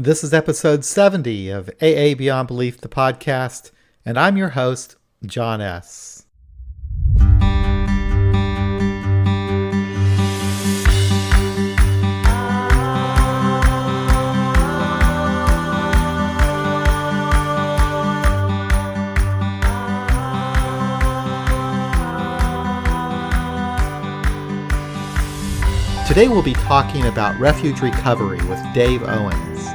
This is episode 70 of AA Beyond Belief, the podcast, and I'm your host, John S. Today we'll be talking about Refuge Recovery with Dave Owens.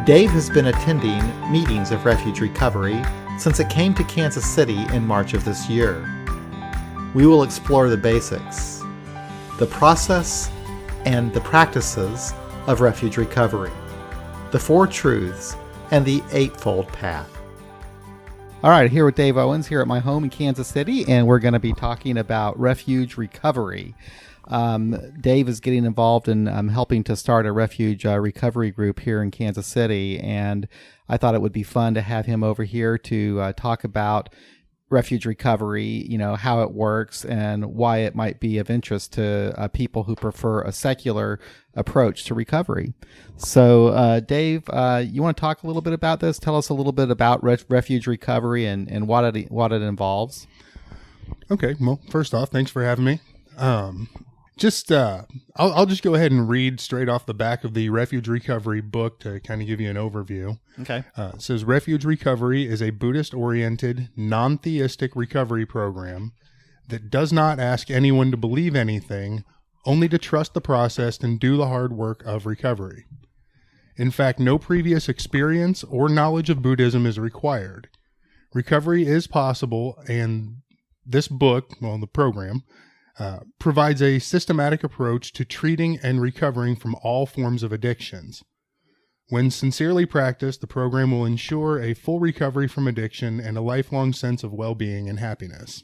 Dave has been attending meetings of Refuge Recovery since it came to Kansas City in March of this year. We will explore the basics, the process, and the practices of Refuge Recovery, the Four Truths, and the Eightfold Path. All right, here with Dave Owens here at my home in Kansas City, and we're going to be talking about Refuge Recovery. Dave is getting involved in helping to start a Refuge Recovery group here in Kansas City, and I thought it would be fun to have him over here to talk about Refuge Recovery, how it works and why it might be of interest to people who prefer a secular approach to recovery. So, Dave, you want to talk a little bit about this? Tell us a little bit about Refuge Recovery and what it involves. Okay, well, first off, thanks for having me. I'll just go ahead and read straight off the back of the Refuge Recovery book to kind of give you an overview. Okay. It says Refuge Recovery is a Buddhist-oriented, non-theistic recovery program that does not ask anyone to believe anything, only to trust the process and do the hard work of recovery. In fact, no previous experience or knowledge of Buddhism is required. Recovery is possible, and this book, the program, provides a systematic approach to treating and recovering from all forms of addictions. When sincerely practiced, the program will ensure a full recovery from addiction and a lifelong sense of well-being and happiness.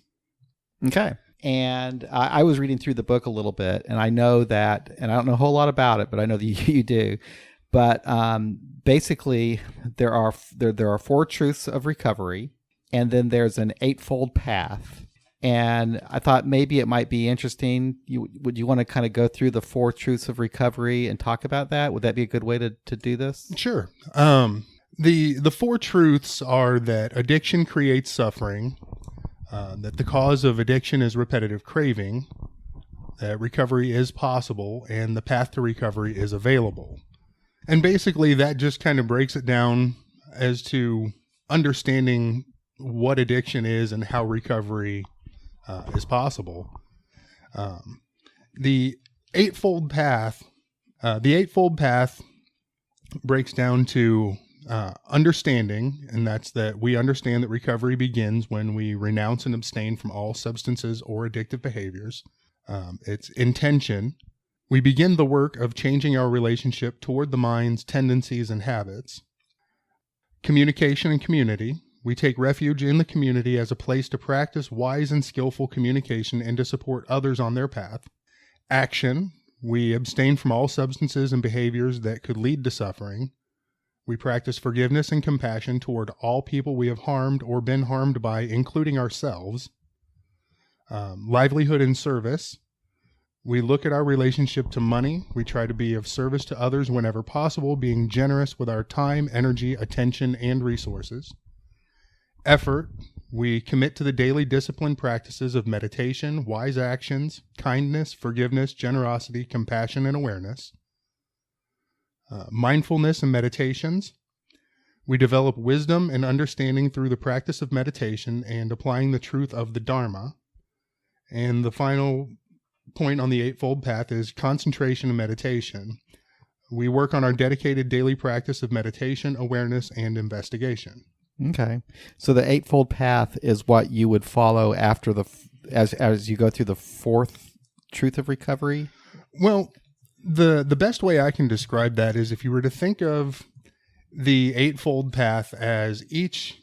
Okay. And I was reading through the book a little bit, and I know that, and I don't know a whole lot about it, but I know that you do. But basically, there are four truths of recovery, and then there's an eightfold path. And I thought maybe it might be interesting. Would you want to kind of go through the four truths of recovery and talk about that? Would that be a good way to do this? Sure. The four truths are that addiction creates suffering, that the cause of addiction is repetitive craving, that recovery is possible, and the path to recovery is available. And basically that just kind of breaks it down as to understanding what addiction is and how recovery is possible. The Eightfold Path breaks down to understanding, and that's that we understand that recovery begins when we renounce and abstain from all substances or addictive behaviors. It's intention. We begin the work of changing our relationship toward the mind's tendencies and habits. Communication and community. We take refuge in the community as a place to practice wise and skillful communication and to support others on their path. Action. We abstain from all substances and behaviors that could lead to suffering. We practice forgiveness and compassion toward all people we have harmed or been harmed by, including ourselves. Livelihood and service. We look at our relationship to money. We try to be of service to others whenever possible, being generous with our time, energy, attention, and resources. Effort. We commit to the daily disciplined practices of meditation, wise actions, kindness, forgiveness, generosity, compassion, and awareness. Mindfulness and meditations. We develop wisdom and understanding through the practice of meditation and applying the truth of the Dharma. And the final point on the Eightfold Path is concentration and meditation. We work on our dedicated daily practice of meditation, awareness, and investigation. Okay. So the Eightfold Path is what you would follow after as you go through the fourth truth of recovery? Well, the best way I can describe that is if you were to think of the Eightfold Path as each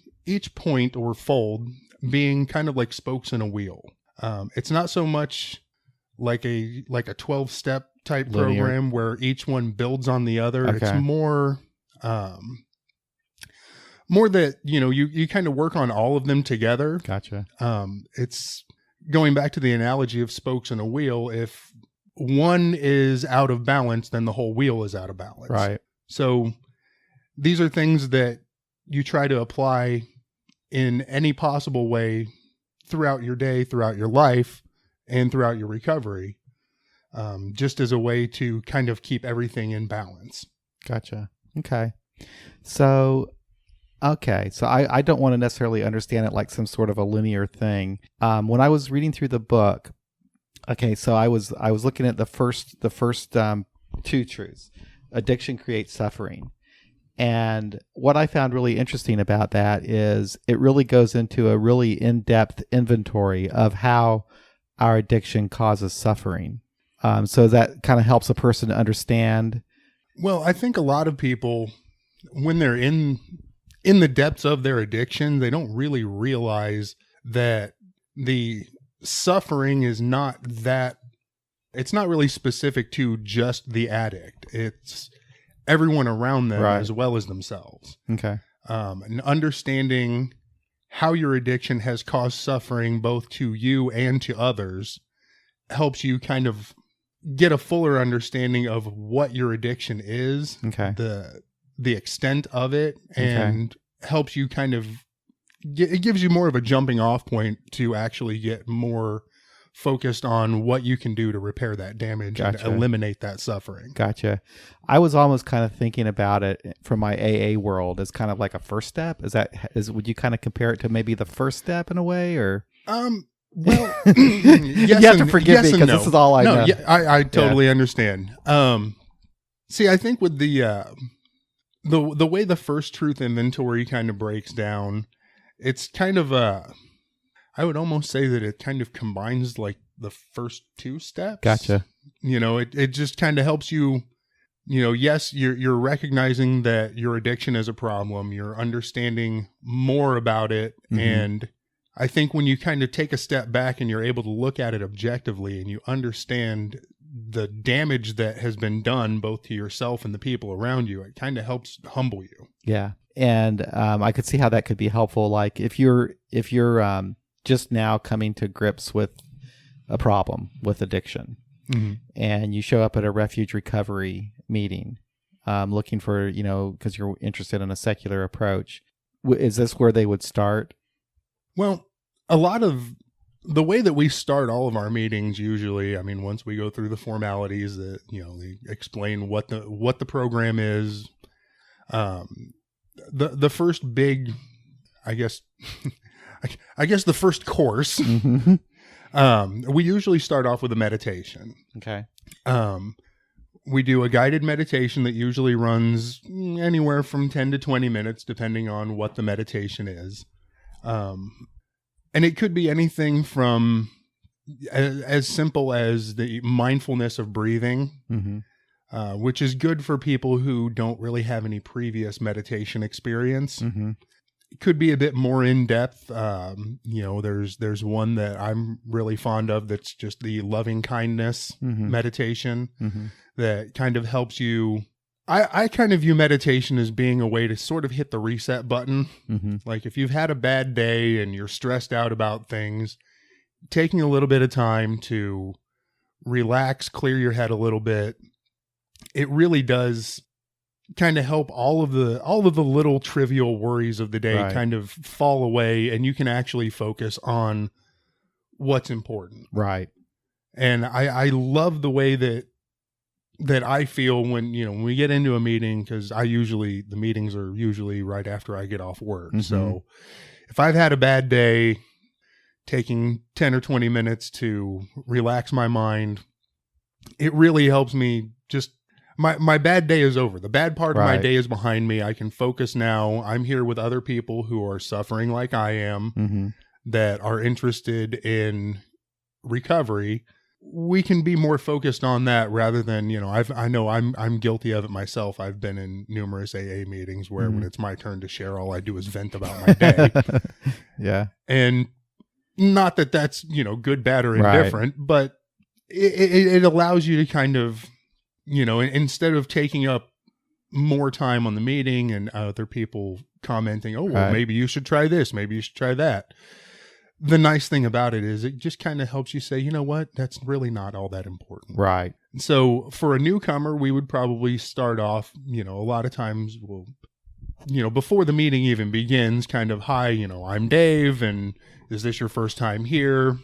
point or fold being kind of like spokes in a wheel. It's not so much like a 12-step type linear program where each one builds on the other. Okay. It's more that, you kind of work on all of them together. Gotcha. It's going back to the analogy of spokes in a wheel. If one is out of balance, then the whole wheel is out of balance. Right. So these are things that you try to apply in any possible way throughout your day, throughout your life, and throughout your recovery, just as a way to kind of keep everything in balance. Gotcha. Okay. So I don't want to necessarily understand it like some sort of a linear thing. When I was reading through the book, so I was looking at the first two truths. Addiction creates suffering. And what I found really interesting about that is it really goes into a really in-depth inventory of how our addiction causes suffering. So that kind of helps a person to understand. Well, I think a lot of people, when they're in the depths of their addiction, they don't really realize that the suffering is not that, it's not really specific to just the addict. It's everyone around them as well as themselves. Okay. And understanding how your addiction has caused suffering both to you and to others helps you kind of get a fuller understanding of what your addiction is, the extent of it, and helps you kind of it gives you more of a jumping off point to actually get more focused on what you can do to repair that damage and eliminate that suffering. Gotcha. I was almost kind of thinking about it from my AA world as kind of like a first step. Would you kind of compare it to maybe the first step in a way, or? Well, yes, you have to forgive me because this is all I know. Yeah, I totally understand. See, I think with the way the first truth inventory kind of breaks down, it's kind of I would almost say that it kind of combines like the first two steps. Gotcha. It just kind of helps you, yes, you're recognizing that your addiction is a problem. You're understanding more about it. Mm-hmm. And I think when you kind of take a step back and you're able to look at it objectively and you understand the damage that has been done both to yourself and the people around you, it kind of helps humble you. Yeah. And I could see how that could be helpful. Like if you're just now coming to grips with a problem with addiction, mm-hmm. and you show up at a Refuge Recovery meeting, looking for, because you're interested in a secular approach, is this where they would start? Well, a lot of the way that we start all of our meetings, usually, I mean, once we go through the formalities that, they explain what the program is, the first big, I guess the first course, mm-hmm. We usually start off with a meditation. Okay. We do a guided meditation that usually runs anywhere from 10 to 20 minutes, depending on what the meditation is. And it could be anything from as simple as the mindfulness of breathing, mm-hmm. Which is good for people who don't really have any previous meditation experience. Mm-hmm. It could be a bit more in depth. There's one that I'm really fond of that's just the loving kindness mm-hmm. meditation mm-hmm. that kind of helps you. I kind of view meditation as being a way to sort of hit the reset button. Mm-hmm. Like if you've had a bad day and you're stressed out about things, taking a little bit of time to relax, clear your head a little bit, it really does kind of help all of the little trivial worries of the day kind of fall away, and you can actually focus on what's important. Right. And I love the way that I feel when we get into a meeting, because the meetings are usually right after I get off work. Mm-hmm. So if I've had a bad day, taking 10 or 20 minutes to relax my mind, it really helps me. Just my bad day is over. The bad part of my day is behind me. I can focus now. I'm here with other people who are suffering like I am, mm-hmm. that are interested in recovery. We can be more focused on that rather than, I know I'm guilty of it myself. I've been in numerous AA meetings where mm-hmm. when it's my turn to share, all I do is vent about my day. Yeah. And not that that's, good, bad, or indifferent, but it allows you to kind of, instead of taking up more time on the meeting and other people commenting, oh, well, maybe you should try this, maybe you should try that. The nice thing about it is it just kind of helps you say, you know what, that's really not all that important. Right. So for a newcomer, we would probably start off, a lot of times we'll before the meeting even begins, kind of, hi, I'm Dave, and is this your first time here?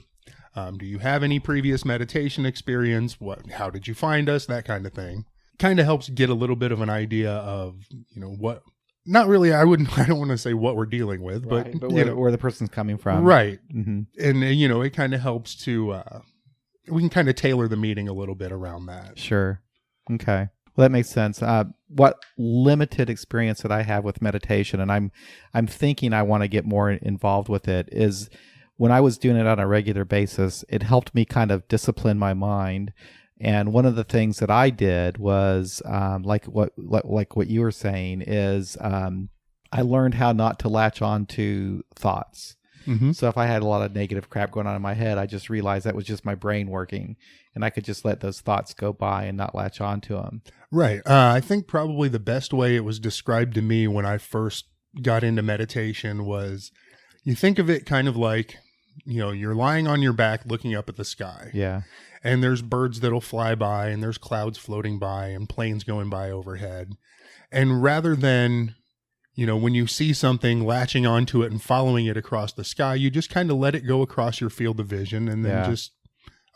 Do you have any previous meditation experience? How did you find us? That kind of thing. Kind of helps get a little bit of an idea of, what, not really, I don't want to say what we're dealing with, Right, but where the person's coming from. Right. Mm-hmm. And, it kind of helps to, we can kind of tailor the meeting a little bit around that. Sure. Okay. Well, that makes sense. What limited experience that I have with meditation, and I'm thinking I want to get more involved with it, is when I was doing it on a regular basis, it helped me kind of discipline my mind. And one of the things that I did was, like what you were saying, is I learned how not to latch on to thoughts. Mm-hmm. So if I had a lot of negative crap going on in my head, I just realized that was just my brain working, and I could just let those thoughts go by and not latch on to them. Right. I think probably the best way it was described to me when I first got into meditation was, you think of it kind of like, you're lying on your back looking up at the sky. Yeah. And there's birds that'll fly by, and there's clouds floating by, and planes going by overhead. And rather than, when you see something, latching onto it and following it across the sky, you just kind of let it go across your field of vision, and then just,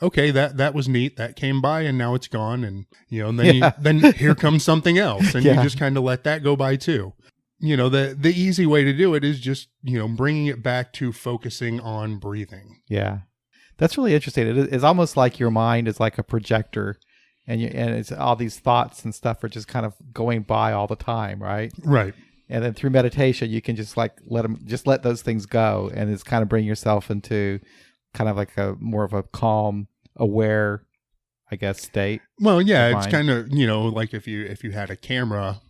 okay, that was neat. That came by, and now it's gone. And, and then, then here comes something else, and you just kind of let that go by too. The easy way to do it is just, bringing it back to focusing on breathing. Yeah. That's really interesting. It's almost like your mind is like a projector, and it's all these thoughts and stuff are just kind of going by all the time, right? Right. And then through meditation, you can just like let those things go, and it's kind of bring yourself into kind of like a more of a calm, aware, I guess, state. Well, yeah, it's kind of, like if you had a camera,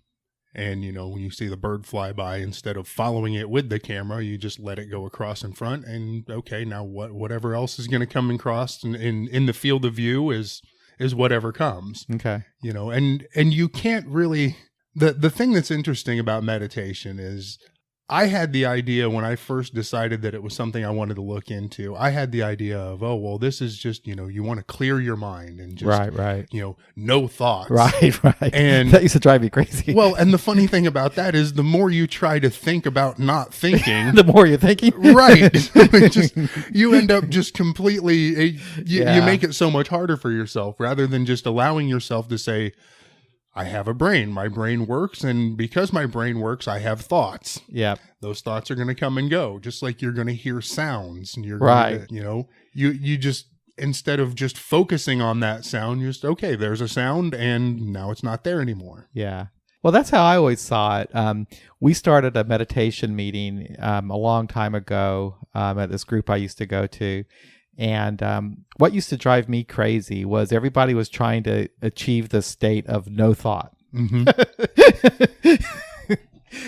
and, when you see the bird fly by, instead of following it with the camera, you just let it go across in front, and okay, now whatever else is going to come across in the field of view is whatever comes. Okay. And you can't really, the thing that's interesting about meditation is, I had the idea when I first decided that it was something I wanted to look into. I had the idea of, this is just, you want to clear your mind and just, right. No thoughts. Right. And that used to drive me crazy. Well, and the funny thing about that is the more you try to think about not thinking, the more you're thinking. Right. You end up just completely, you make it so much harder for yourself rather than just allowing yourself to say, I have a brain. My brain works, and because my brain works, I have thoughts. Yeah. Those thoughts are going to come and go, just like you're going to hear sounds. And you're right. Going to, you just, instead of just focusing on that sound, you just, okay, there's a sound, and now it's not there anymore. Yeah. Well, that's how I always saw it. We started a meditation meeting a long time ago at this group I used to go to. And what used to drive me crazy was everybody was trying to achieve the state of no thought. Mm-hmm.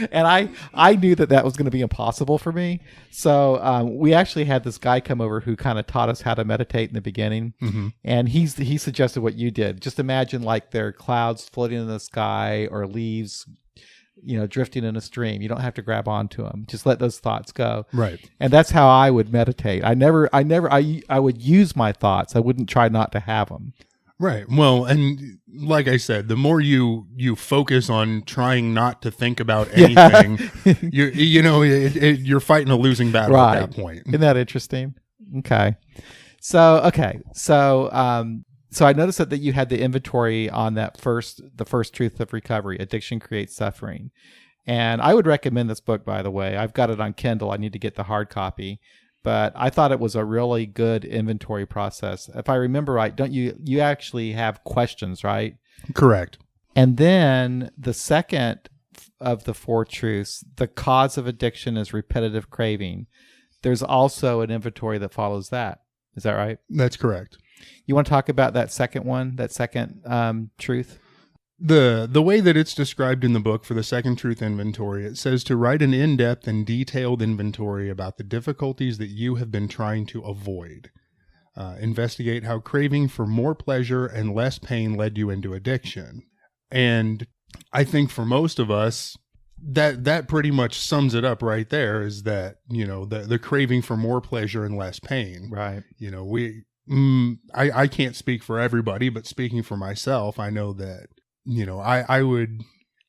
And I knew that was going to be impossible for me. So we actually had this guy come over who kind of taught us how to meditate in the beginning. Mm-hmm. And he suggested what you did. Just imagine like there are clouds floating in the sky or leaves drifting in a stream. You don't have to grab onto them. Just let those thoughts go. Right. And that's how I would meditate. I would use my thoughts. I wouldn't try not to have them. Right. Well, and like I said, the more you focus on trying not to think about anything, you're fighting a losing battle at that point. Isn't that interesting? Okay. So I noticed that you had the inventory on the first truth of recovery, addiction creates suffering. And I would recommend this book, by the way. I've got it on Kindle. I need to get the hard copy. But I thought it was a really good inventory process. If I remember right, don't you actually have questions, right? Correct. And then the second of the four truths, the cause of addiction is repetitive craving. There's also an inventory that follows that. Is that right? That's correct. You want to talk about that second one, that second truth? The way that it's described in the book for the second truth inventory, it says to write an in-depth and detailed inventory about the difficulties that you have been trying to avoid. Investigate how craving for more pleasure and less pain led you into addiction. And I think for most of us, that pretty much sums it up right there, is that, the craving for more pleasure and less pain. Right. I can't speak for everybody, but speaking for myself, I know that,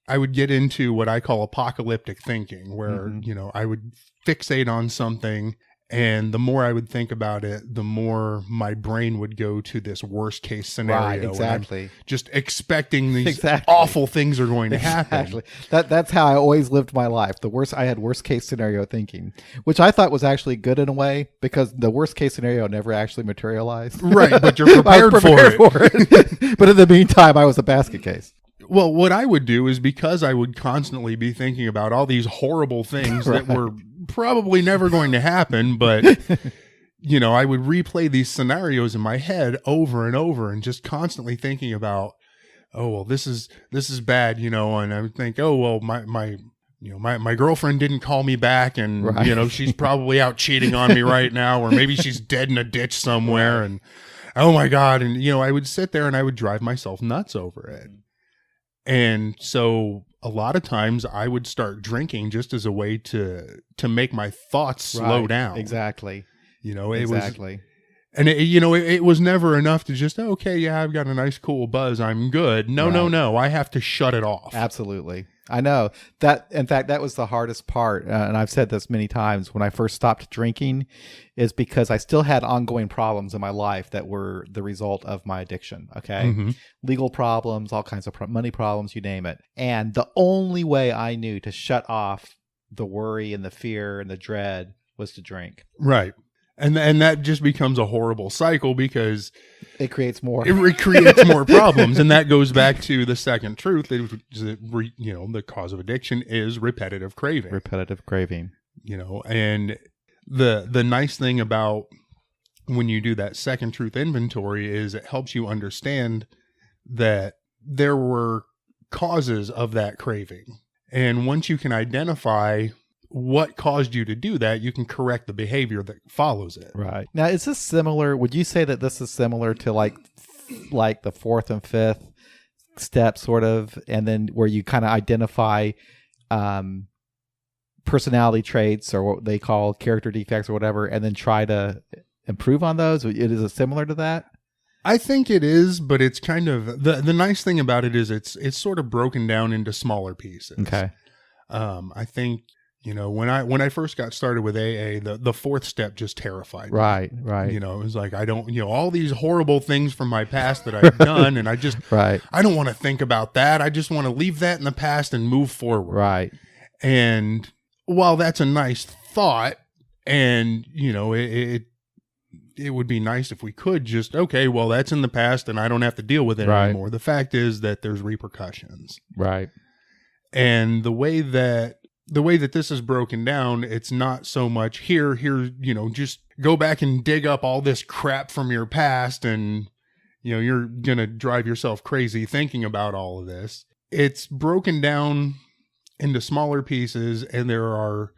I I would get into what I call apocalyptic thinking, where, I would fixate on something, and the more I would think about it, the more my brain would go to this worst case scenario. Right, exactly. And I'm just expecting these awful things are going to happen. Exactly. That's how I always lived my life. I had worst case scenario thinking, which I thought was actually good in a way, because the worst case scenario never actually materialized. Right, but you're prepared for it. But in the meantime, I was a basket case. Well, what I would do is, because I would constantly be thinking about all these horrible things that were probably never going to happen, but, I would replay these scenarios in my head over and over, and just constantly thinking about, oh, well, this is bad, and I would think, oh, well, my girlfriend didn't call me back, and, she's probably out cheating on me right now, or maybe she's dead in a ditch somewhere, and, oh my God. And, I would sit there and I would drive myself nuts over it. And so a lot of times I would start drinking just as a way to make my thoughts slow down. Exactly. Exactly. And it was never enough to just, okay, yeah, I've got a nice cool buzz, I'm good. No. I have to shut it off. Absolutely. I know that. In fact, that was the hardest part. And I've said this many times, when I first stopped drinking, is because I still had ongoing problems in my life that were the result of my addiction. Okay. Mm-hmm. Legal problems, all kinds of money problems, you name it. And the only way I knew to shut off the worry and the fear and the dread was to drink. Right. And that just becomes a horrible cycle, because it creates more. It creates more problems, and that goes back to the second truth. The cause of addiction is repetitive craving. Repetitive craving. And the nice thing about when you do that second truth inventory is it helps you understand that there were causes of that craving, and once you can identify what caused you to do that, you can correct the behavior that follows it. Right. Now, is this similar? Would you say that this is similar to like the fourth and fifth step, sort of, and then where you kind of identify personality traits, or what they call character defects or whatever, and then try to improve on those? Is it similar to that? I think it is, but it's kind of the nice thing about it is it's sort of broken down into smaller pieces. Okay. I think, when I first got started with AA, the fourth step just terrified me. Right. It was like, I don't, all these horrible things from my past that I've done, and I just, I don't want to think about that. I just want to leave that in the past and move forward. Right. And while that's a nice thought, and, it would be nice if we could just, okay, well, that's in the past and I don't have to deal with it anymore. The fact is that there's repercussions. Right. And the way that this is broken down, it's not so much here, just go back and dig up all this crap from your past, and, you're going to drive yourself crazy thinking about all of this. It's broken down into smaller pieces, and there are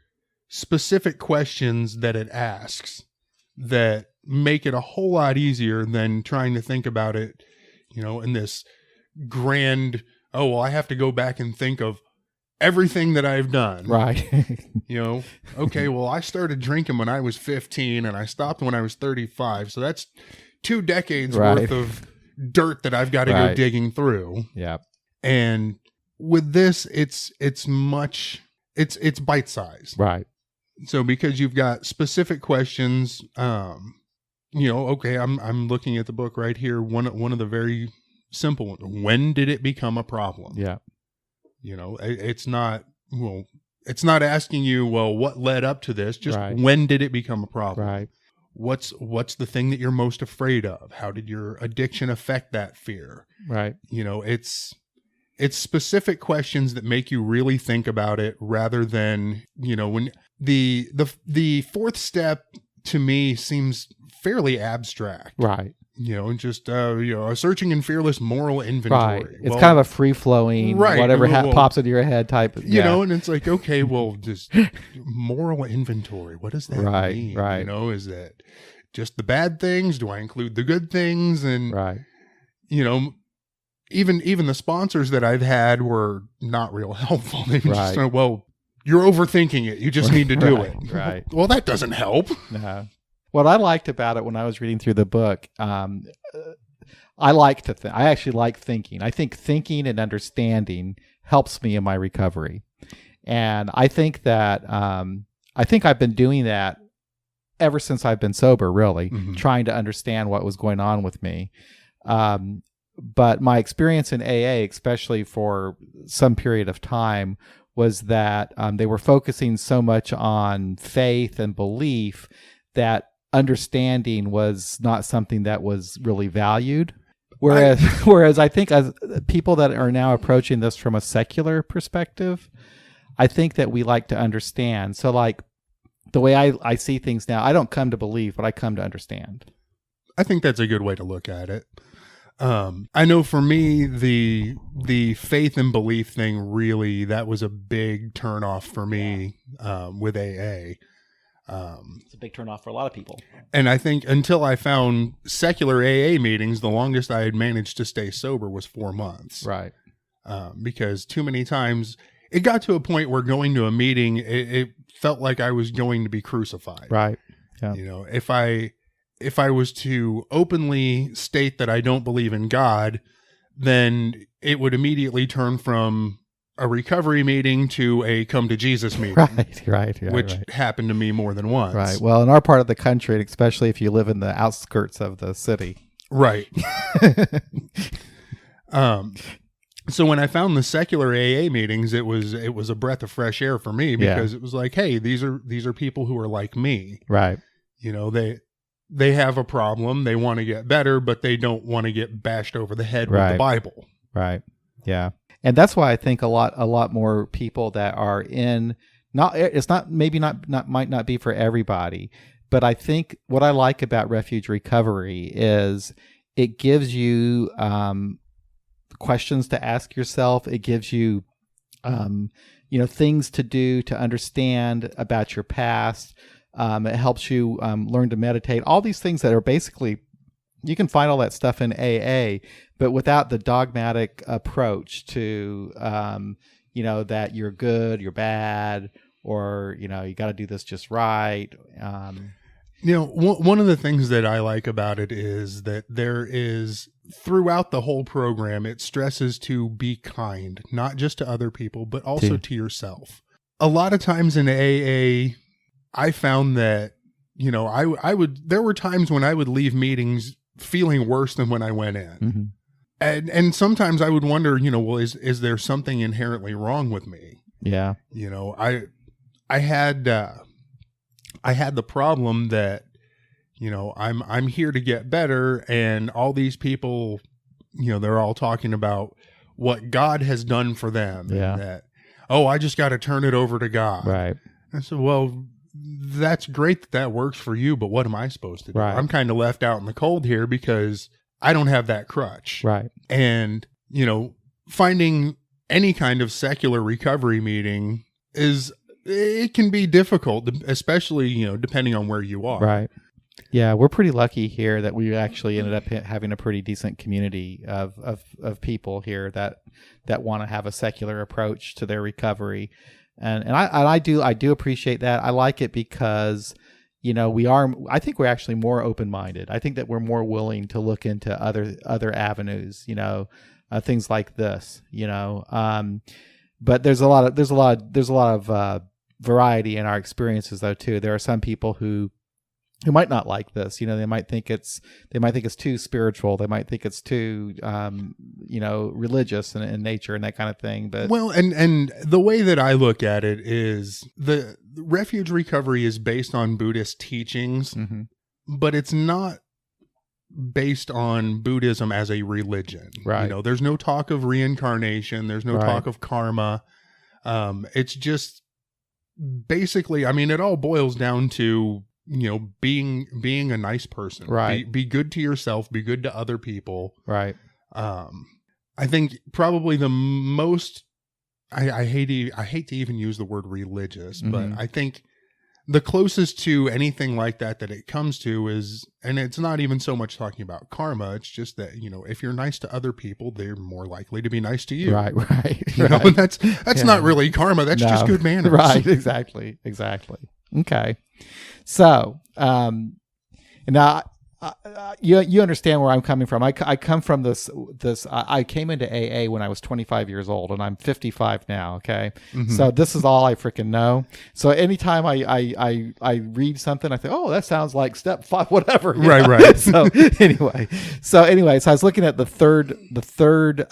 specific questions that it asks that make it a whole lot easier than trying to think about it, in this grand, oh, well, I have to go back and think of everything that I've done. Right. Okay, well, I started drinking when I was 15 and I stopped when I was 35. So that's 2 decades worth of dirt that I've got to go digging through. Yeah. And with this, it's bite-sized. Right. So because you've got specific questions, okay, I'm looking at the book right here. One of the very simple ones. When did it become a problem? Yeah. It's not asking you, well, what led up to this? Just when did it become a problem? Right. What's the thing that you're most afraid of? How did your addiction affect that fear? Right. It's specific questions that make you really think about it, rather than, when the fourth step to me seems fairly abstract. Right. Just a searching and fearless moral inventory. Right. It's kind of a free flowing, whatever pops into your head type. And it's like, okay, well, just moral inventory. What does that mean? Right. Is that just the bad things? Do I include the good things? And even the sponsors that I've had were not real helpful. They just said, well, you're overthinking it. You just need to do it. Right. Well, that doesn't help. No. What I liked about it when I was reading through the book, I actually like thinking. I think thinking and understanding helps me in my recovery. And I think that I've been doing that ever since I've been sober, really, trying to understand what was going on with me. But my experience in AA, especially for some period of time, was that they were focusing so much on faith and belief that understanding was not something that was really valued. Whereas I think as people that are now approaching this from a secular perspective, I think that we like to understand. So like the way I see things now, I don't come to believe, but I come to understand. I think that's a good way to look at it. I know for me, the faith and belief thing, really, that was a big turnoff for me with AA. It's a big turnoff for a lot of people. And I think until I found secular AA meetings, the longest I had managed to stay sober was 4 months. Right. Because too many times it got to a point where going to a meeting, it felt like I was going to be crucified. Right. Yeah. You know, if I was to openly state that I don't believe in God, then it would immediately turn from a recovery meeting to a come to Jesus meeting. Right. Which happened to me more than once. Right. Well, in our part of the country, and especially if you live in the outskirts of the city. Right. So when I found the secular AA meetings, it was a breath of fresh air for me, because it was like, hey, these are people who are like me. Right. You know, they have a problem, they want to get better, but they don't want to get bashed over the head with the Bible. Right. Yeah. And that's why I think a lot more people that are in, might not be for everybody, but I think what I like about Refuge Recovery is it gives you questions to ask yourself. It gives you, things to do to understand about your past. It helps you learn to meditate. All these things that are basically, you can find all that stuff in AA, but without the dogmatic approach to, that you're good, you're bad, or, you got to do this just right. One of the things that I like about it is that there is, throughout the whole program, it stresses to be kind, not just to other people, but also to yourself. A lot of times in AA, I found that, there were times when I would leave meetings feeling worse than when I went in. Mm-hmm. And sometimes I would wonder, is there something inherently wrong with me? Yeah. I had the problem that, I'm here to get better, and all these people, they're all talking about what God has done for them. Yeah. And that, I just got to turn it over to God. Right. I said, well, that's great that works for you, but what am I supposed to do? Right. I'm kind of left out in the cold here because I don't have that crutch. Right. And, finding any kind of secular recovery meeting it can be difficult, especially, depending on where you are. Right. Yeah, we're pretty lucky here that we actually ended up having a pretty decent community of people here that want to have a secular approach to their recovery. And I do appreciate that. I like it because, I think we're actually more open-minded. I think that we're more willing to look into other avenues, things like this, but there's a lot of variety in our experiences though too. There are some people who might not like this. They might think it's too spiritual. They might think it's too, religious in nature and that kind of thing. But and the way that I look at it is the Refuge Recovery is based on Buddhist teachings, mm-hmm. but it's not based on Buddhism as a religion. Right. There's no talk of reincarnation. There's no talk of karma. It's just basically, it all boils down to, being a nice person. Right. Be good to yourself, be good to other people. Right. I think probably the most, I hate to even use the word religious, mm-hmm. but I think the closest to anything like that it comes to is, and it's not even so much talking about karma. It's just that, if you're nice to other people, they're more likely to be nice to you. Right. And that's not really karma. That's just good manners. Right. Exactly. Okay. So, now you understand where I'm coming from. I come from this. I came into AA when I was 25 years old, and I'm 55 now. Okay, so this is all I freaking know. So anytime I read something, I think, oh, that sounds like step 5, whatever. Right. So anyway, so I was looking at the third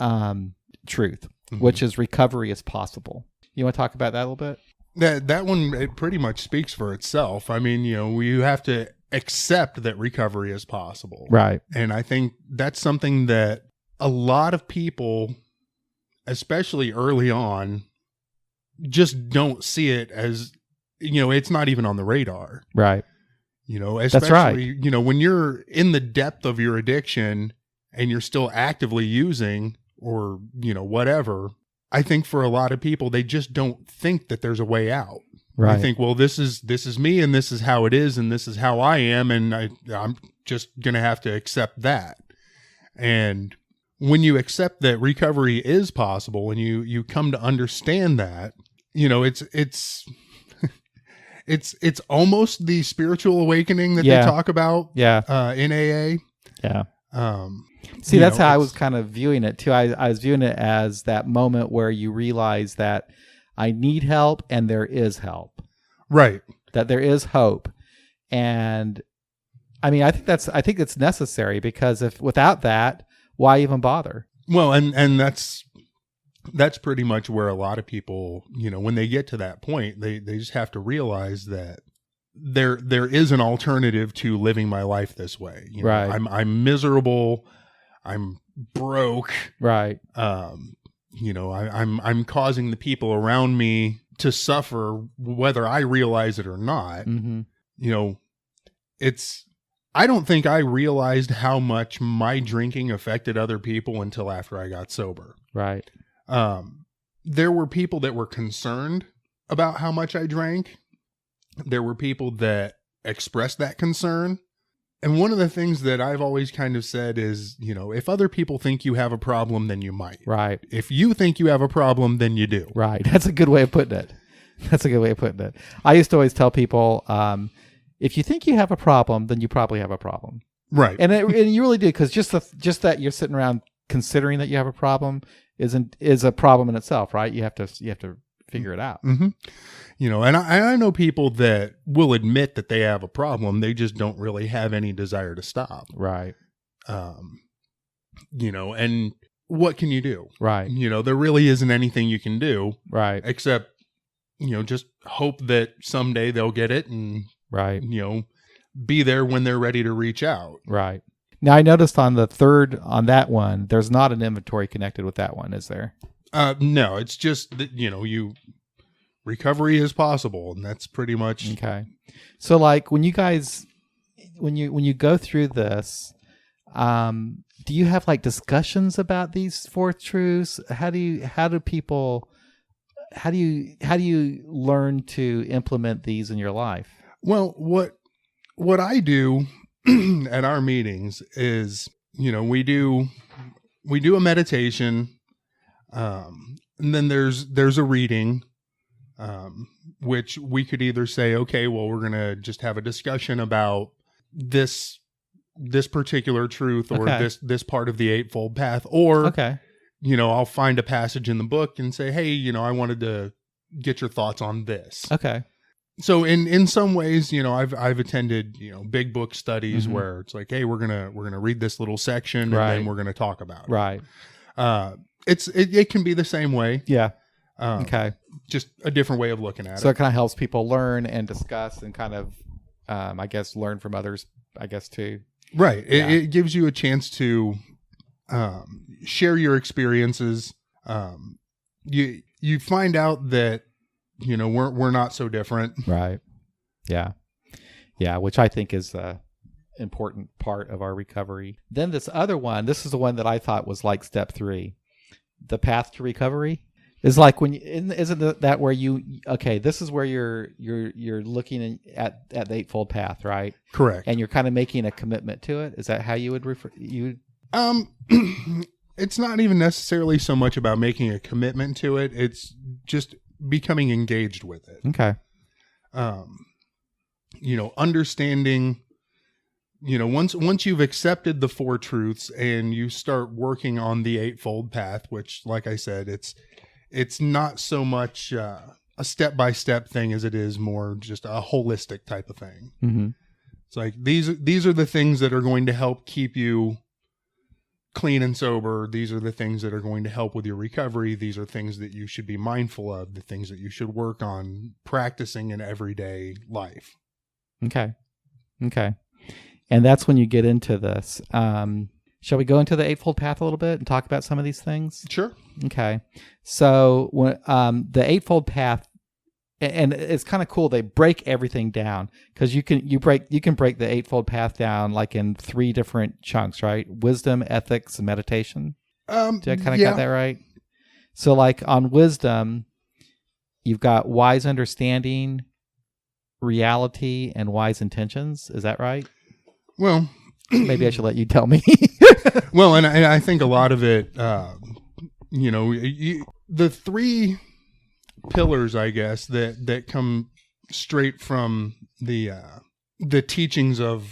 truth, which is recovery is possible. You want to talk about that a little bit? That one, it pretty much speaks for itself. I mean, you have to accept that recovery is possible. Right. And I think that's something that a lot of people, especially early on, just don't see it as, it's not even on the radar. Right. Especially, that's right. When you're in the depth of your addiction and you're still actively using or, whatever, I think for a lot of people, they just don't think that there's a way out. Right. I think, well, this is me, and this is how it is, and this is how I am, and I'm just going to have to accept that. And when you accept that recovery is possible, and you come to understand that, it's it's almost the spiritual awakening that they talk about. In AA. Yeah. See, that's how I was kind of viewing it too. I was viewing it as that moment where you realize that I need help and there is help. Right. That there is hope. And I mean, I think it's necessary, because if without that, why even bother? Well, and that's pretty much where a lot of people, when they get to that point, they just have to realize that there is an alternative to living my life this way. Right. I'm miserable. I'm broke. Right. I'm causing the people around me to suffer, whether I realize it or not. I don't think I realized how much my drinking affected other people until after I got sober. Right. There were people that were concerned about how much I drank. There were people that expressed that concern. And one of the things that I've always kind of said is, if other people think you have a problem, then you might. Right. If you think you have a problem, then you do. Right. That's a good way of putting it. I used to always tell people, if you think you have a problem, then you probably have a problem. Right. And you really do, because just that you're sitting around considering that you have a problem is a problem in itself, right? You have to figure it out. Mm-hmm. And I know people that will admit that they have a problem. They just don't really have any desire to stop. Right. And what can you do? Right. There really isn't anything you can do. Right. Except, just hope that someday they'll get it and, right. Be there when they're ready to reach out. Right. Now, I noticed on that one, there's not an inventory connected with that one, is there? No, it's just that, recovery is possible, and that's pretty much okay. So, like, when you guys, when you go through this, do you have like discussions about these 4 truths? How do you learn to implement these in your life? Well, what I do at our meetings is, we do a meditation, and then there's a reading. Which we could either say, okay, well, we're going to just have a discussion about this particular truth or this part of the Eightfold Path, or, I'll find a passage in the book and say, hey, I wanted to get your thoughts on this. Okay. So in some ways, I've attended, big book studies where it's like, hey, we're going to read this little section and then we're going to talk about it. Right. It can be the same way. Yeah. Just a different way of looking at it. So it kind of helps people learn and discuss and kind of, I guess, learn from others, I guess, too. Right. Yeah. It gives you a chance to share your experiences. You find out that, we're not so different. Right. Yeah. Yeah, which I think is an important part of our recovery. Then this other one, this is the one that I thought was like step 3, the path to recovery. Is like when isn't that where this is where you're looking at the Eightfold Path, right? Correct. And you're kind of making a commitment to it. Is that how you would refer you? It's not even necessarily so much about making a commitment to it. It's just becoming engaged with it. Okay. Understanding once you've accepted the four truths and you start working on the Eightfold Path, which, like I said, it's not so much a step-by-step thing as it is more just a holistic type of thing. Mm-hmm. It's like these are the things that are going to help keep you clean and sober. These are the things that are going to help with your recovery. These are things that you should be mindful of, the things that you should work on practicing in everyday life. Okay. And that's when you get into this. Shall we go into the Eightfold Path a little bit and talk about some of these things? Sure. Okay. So when the Eightfold Path, and it's kind of cool, they break everything down, because you can break the Eightfold Path down like in 3 different chunks, right? Wisdom, ethics, and meditation. Did I kind of got that right? So like on wisdom, you've got wise understanding, reality, and wise intentions. Is that right? Well, maybe I should let you tell me. Well, and I think a lot of it, the 3 pillars, I guess, that come straight from the teachings of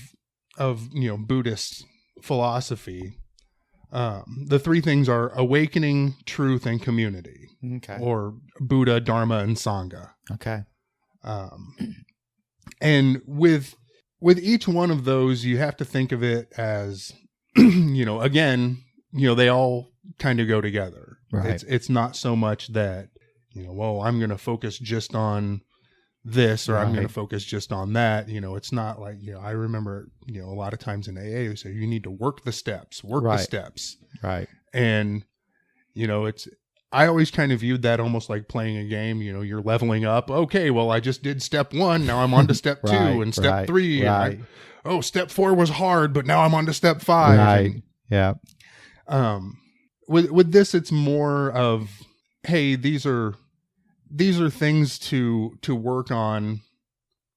Buddhist philosophy. The 3 things are awakening, truth, and community. Okay. Or Buddha, Dharma, and Sangha. Okay. And with each one of those, you have to think of it as, again, they all kind of go together. Right. It's not so much that, I'm going to focus just on this, or I'm going to focus just on that. It's not like, I remember, a lot of times in AA, they say you need to work the steps. Right. And, I always kind of viewed that almost like playing a game. You're leveling up. Okay, well, I just did step 1. Now I'm on to step 2 and step 3. Right. And step 4 was hard, but now I'm on to step 5. Right. Yeah. With this, it's more of, hey, these are things to work on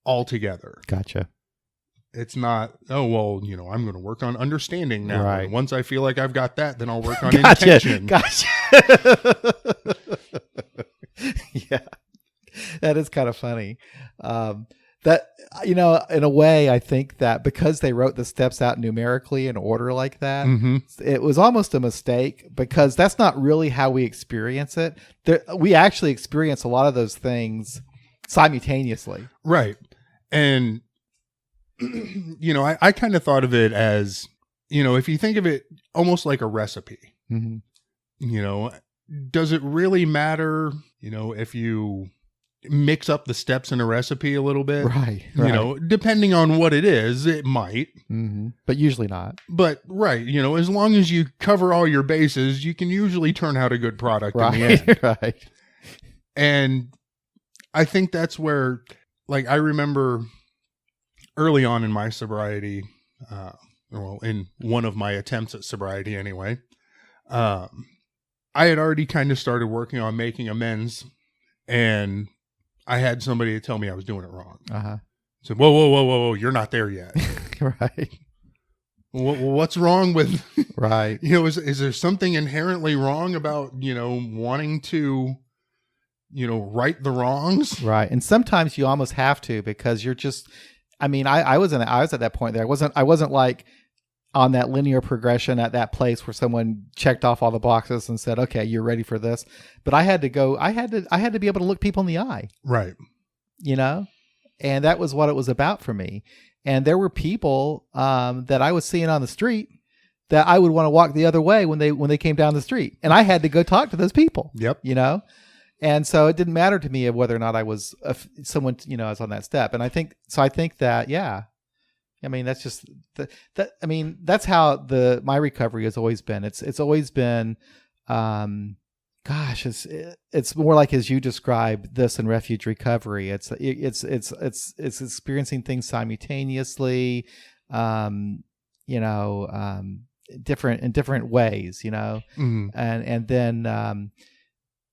all together. Gotcha. It's not, I'm going to work on understanding now. Right. And once I feel like I've got that, then I'll work on intention. Gotcha. Yeah. That is kind of funny. That, in a way, I think that because they wrote the steps out numerically in order like that, it was almost a mistake, because that's not really how we experience it. We actually experience a lot of those things simultaneously. Right. And, I kind of thought of it as, if you think of it almost like a recipe, does it really matter, if you mix up the steps in a recipe a little bit? Right. Depending on what it is, it might. But usually not. But, as long as you cover all your bases, you can usually turn out a good product in the end. Right. And I think that's where, like, I remember early on in my sobriety, in one of my attempts at sobriety anyway, I had already kind of started working on making amends, and I had somebody tell me I was doing it wrong. So, whoa, you're not there yet. Right. What's wrong with, right. Is there something inherently wrong about, wanting to, right the wrongs? Right. And sometimes you almost have to, because you're just, I was at that point there. I wasn't like on that linear progression at that place where someone checked off all the boxes and said, okay, you're ready for this. But I had to be able to look people in the eye. Right. And that was what it was about for me. And there were people that I was seeing on the street that I would want to walk the other way when they came down the street. And I had to go talk to those people. Yep. And so it didn't matter to me whether or not I was someone, I was on that step. And I think that, yeah, that's just that's how my recovery has always been. It's always been, it's more like, as you described this in Refuge Recovery, it's experiencing things simultaneously, different in different ways, and then,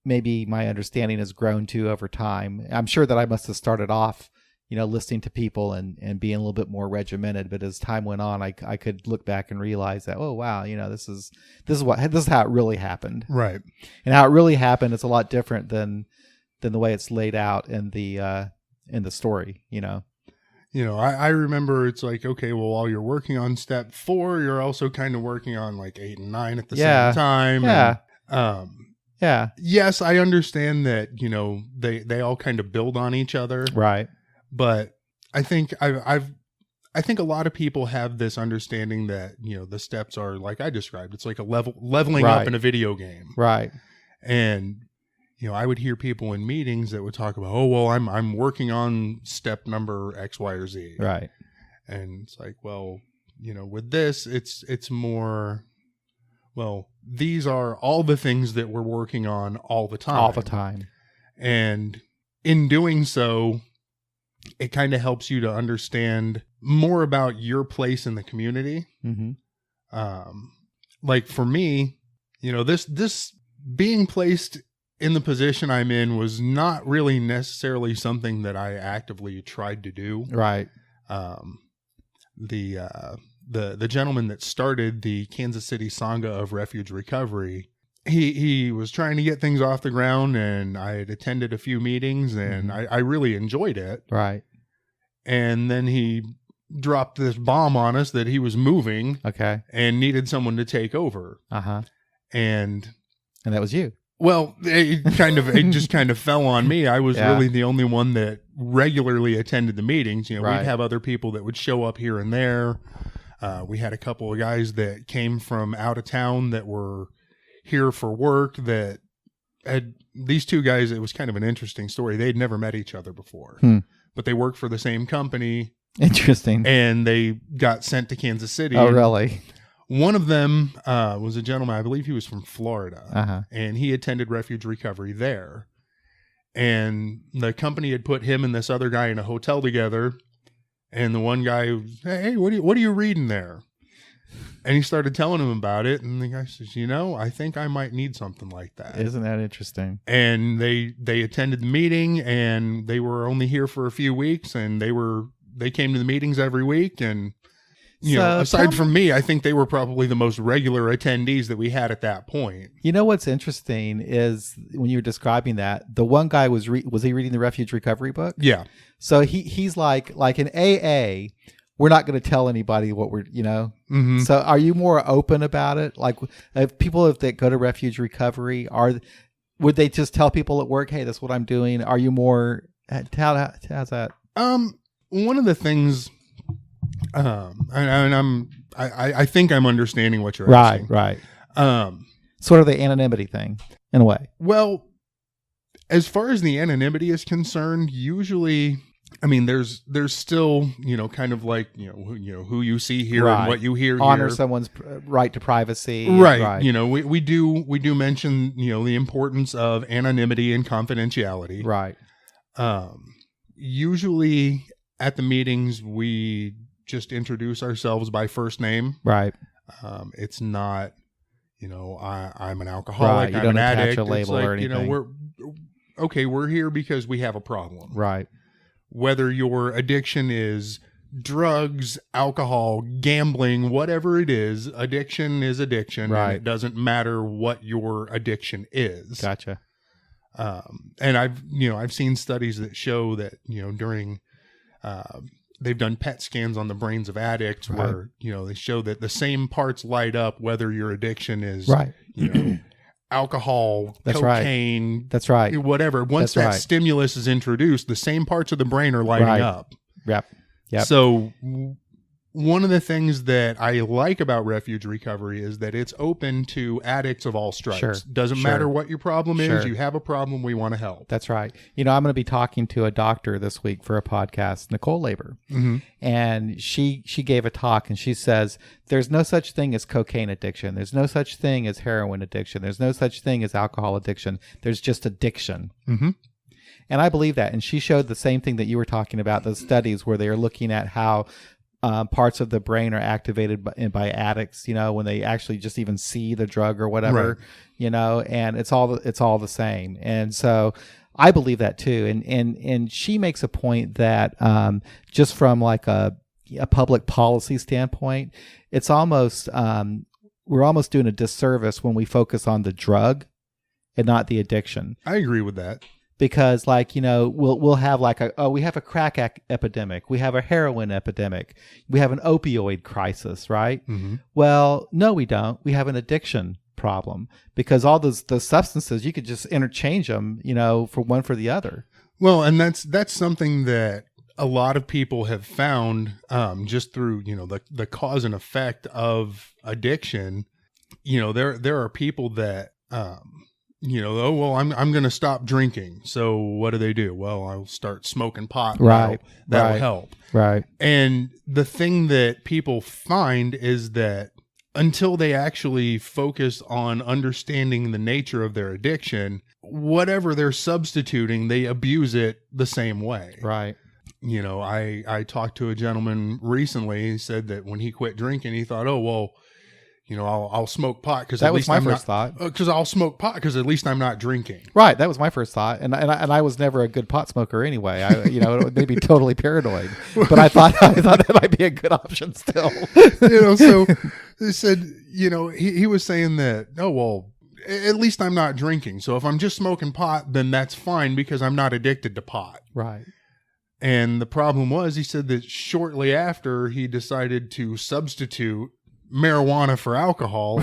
maybe my understanding has grown too over time. I'm sure that I must have started off, listening to people and being a little bit more regimented. But as time went on, I could look back and realize that, oh wow, this is how it really happened. Right. And how it really happened is a lot different than the way it's laid out in the story. I remember it's like, okay, well, while you're working on step 4, you're also kind of working on like 8 and 9 at the same time. Yeah. And, yes, I understand that, they all kind of build on each other. Right. But I think I think a lot of people have this understanding that, the steps are like I described. It's like a leveling up in a video game. Right. And, I would hear people in meetings that would talk about, oh, well, I'm working on step number X, Y, or Z. Right. And it's like, well, with this, it's more, well, these are all the things that we're working on all the time. All the time. And in doing so, it kind of helps you to understand more about your place in the community. Mm-hmm. Like for me, this being placed in the position I'm in was not really necessarily something that I actively tried to do. Right. The gentleman that started the Kansas City Sangha of Refuge Recovery, he was trying to get things off the ground, and I had attended a few meetings, and I really enjoyed it. Right. And then he dropped this bomb on us that he was moving. Okay. And needed someone to take over. Uh-huh. And that was you. Well, it just kind of fell on me. I was really the only one that regularly attended the meetings. We'd have other people that would show up here and there. We had a couple of guys that came from out of town that were here for work that had these two guys. It was kind of an interesting story. They'd never met each other before, but they worked for the same company. Interesting. And they got sent to Kansas City. Oh, really? One of them was a gentleman, I believe he was from Florida, and he attended Refuge Recovery there. And the company had put him and this other guy in a hotel together. And the one guy was, hey, what are you reading there? And he started telling him about it. And the guy says, I think I might need something like that. Isn't that interesting? And they attended the meeting, and they were only here for a few weeks, and they came to the meetings every week. And aside from me, I think they were probably the most regular attendees that we had at that point. What's interesting is when you were describing that, the one guy was he reading the Refuge Recovery book? Yeah. So he's like in AA, we're not going to tell anybody what we're, Mm-hmm. So are you more open about it? Like if that go to Refuge Recovery, would they just tell people at work, hey, that's what I'm doing? Are you more, how's that? One of the things, I think I'm understanding what you're asking. Right. Sort of the anonymity thing, in a way. Well, as far as the anonymity is concerned, usually, there's still, kind of like, who you see here and what you hear Honor here. someone's right to privacy. Right. We do mention, the importance of anonymity and confidentiality. Right. Usually at the meetings, we just introduce ourselves by first name. Right. It's not, I'm an alcoholic, right. I'm an addict. A label it's like, or anything. We're here because we have a problem. Right. Whether your addiction is drugs, alcohol, gambling, whatever it is, addiction is addiction. Right. And it doesn't matter what your addiction is. Gotcha. And I've seen studies that show that, during, they've done PET scans on the brains of addicts where, they show that the same parts light up whether your addiction is, alcohol, cocaine. That's right. Whatever. Once that stimulus is introduced, the same parts of the brain are lighting up. Yep. So one of the things that I like about Refuge Recovery is that it's open to addicts of all stripes. Sure. Doesn't matter what your problem is. You have a problem, we want to help. That's right. I'm going to be talking to a doctor this week for a podcast, Nicole Labor. Mm-hmm. And she gave a talk, and she says, there's no such thing as cocaine addiction. There's no such thing as heroin addiction. There's no such thing as alcohol addiction. There's just addiction. Mm-hmm. And I believe that. And she showed the same thing that you were talking about, those studies where they are looking at how parts of the brain are activated by addicts, when they actually just even see the drug or whatever, and it's all the same. And so I believe that too. And she makes a point that just from like a public policy standpoint, it's almost we're almost doing a disservice when we focus on the drug and not the addiction. I agree with that. because like, we'll have like we have a crack epidemic. We have a heroin epidemic. We have an opioid crisis, right? Mm-hmm. Well, no, we don't. We have an addiction problem because all those substances, you could just interchange them, for the other. Well, and that's something that a lot of people have found just through, the cause and effect of addiction. There are people that, oh, well, I'm going to stop drinking. So what do? Well, I'll start smoking pot. Right. That'll help. Right. And the thing that people find is that until they actually focus on understanding the nature of their addiction, whatever they're substituting, they abuse it the same way. Right. I talked to a gentleman recently. He said that when he quit drinking, he thought, oh, well, I'll smoke pot because that was my first thought. Because I'll smoke pot because at least I'm not drinking. Right, that was my first thought, and I was never a good pot smoker anyway. It made me totally paranoid. But I thought that might be a good option still. So they said, he was saying that, oh well, at least I'm not drinking. So if I'm just smoking pot, then that's fine because I'm not addicted to pot. Right. And the problem was, he said that shortly after he decided to substitute marijuana for alcohol,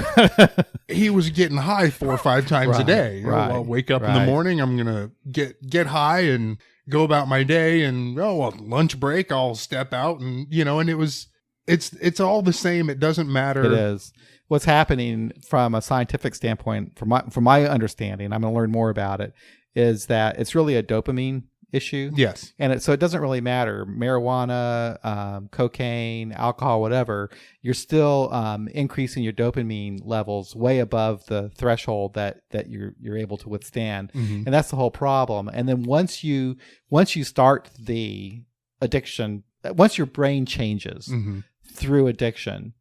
he was getting high 4 or 5 times a day. I'll wake up in the morning, I'm gonna get high and go about my day, and lunch break, I'll step out, and and it's all the same. It doesn't matter. It is. What's happening from a scientific standpoint, from my understanding, I'm going to learn more about it, is that it's really a dopamine issue. Yes. And so it doesn't really matter. Marijuana, cocaine, alcohol, whatever, you're still increasing your dopamine levels way above the threshold that you're able to withstand. Mm-hmm. And that's the whole problem. And then once you start the addiction, once your brain changes mm-hmm. through addiction,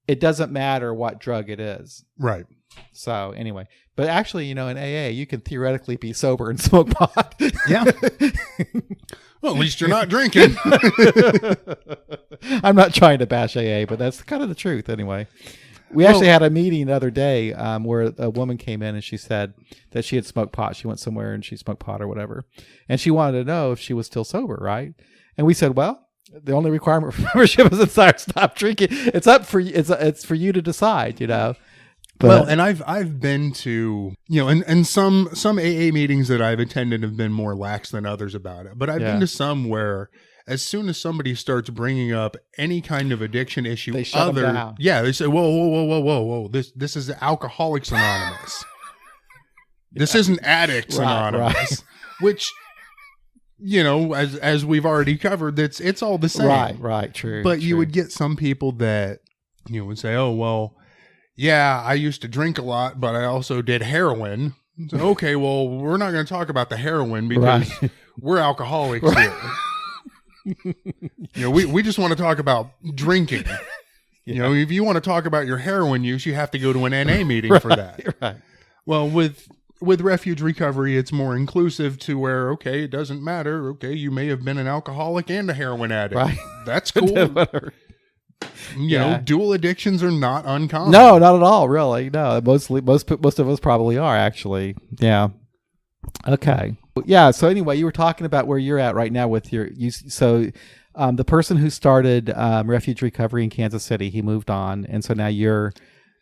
it doesn't matter what drug it is. Right. So anyway, but actually, in AA, you can theoretically be sober and smoke pot. Yeah. Well, at least you're not drinking. I'm not trying to bash AA, but that's kind of the truth anyway. We actually had a meeting the other day where a woman came in and she said that she had smoked pot. She went somewhere and she smoked pot or whatever. And she wanted to know if she was still sober, right? And we said, well, the only requirement for membership is to stop drinking. It's up for you. It's for you to decide, But, well, and I've been to, and some AA meetings that I've attended have been more lax than others about it. But I've been to some where as soon as somebody starts bringing up any kind of addiction issue, they shut them down. Yeah, they say, whoa. This is Alcoholics Anonymous. This isn't Addicts Anonymous, right. Which, as we've already covered, it's all the same. Right, true. But you would get some people that, would say, oh, well, yeah, I used to drink a lot, but I also did heroin. So, okay, well, we're not going to talk about the heroin because we're alcoholics here. We just want to talk about drinking. If you want to talk about your heroin use, you have to go to an NA meeting for that. Right. Well, with Refuge Recovery, it's more inclusive to where, okay, it doesn't matter. Okay, you may have been an alcoholic and a heroin addict. Right. That's cool. Dual addictions are not uncommon. No, not at all, really. No, most of us probably are, actually. Yeah. Okay. Yeah, so anyway, you were talking about where you're at right now with the person who started Refuge Recovery in Kansas City, he moved on, and so now you're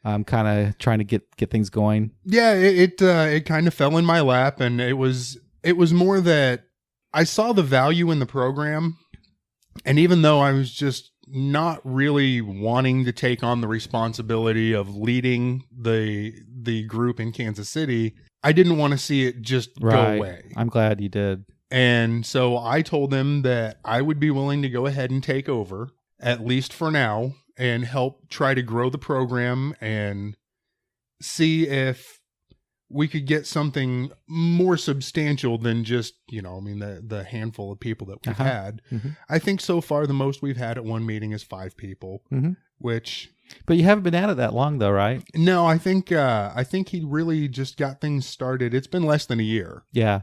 kind of trying to get things going. Yeah, it kind of fell in my lap, and it was more that I saw the value in the program, and even though I was just not really wanting to take on the responsibility of leading the group in Kansas City, I didn't want to see it just go away. I'm glad you did. And so I told them that I would be willing to go ahead and take over, at least for now, and help try to grow the program and see if we could get something more substantial than just, the handful of people that we've had. Mm-hmm. I think so far the most we've had at one meeting is 5 people, which... But you haven't been at it that long though, right? No, I think he really just got things started. It's been less than a year. Yeah.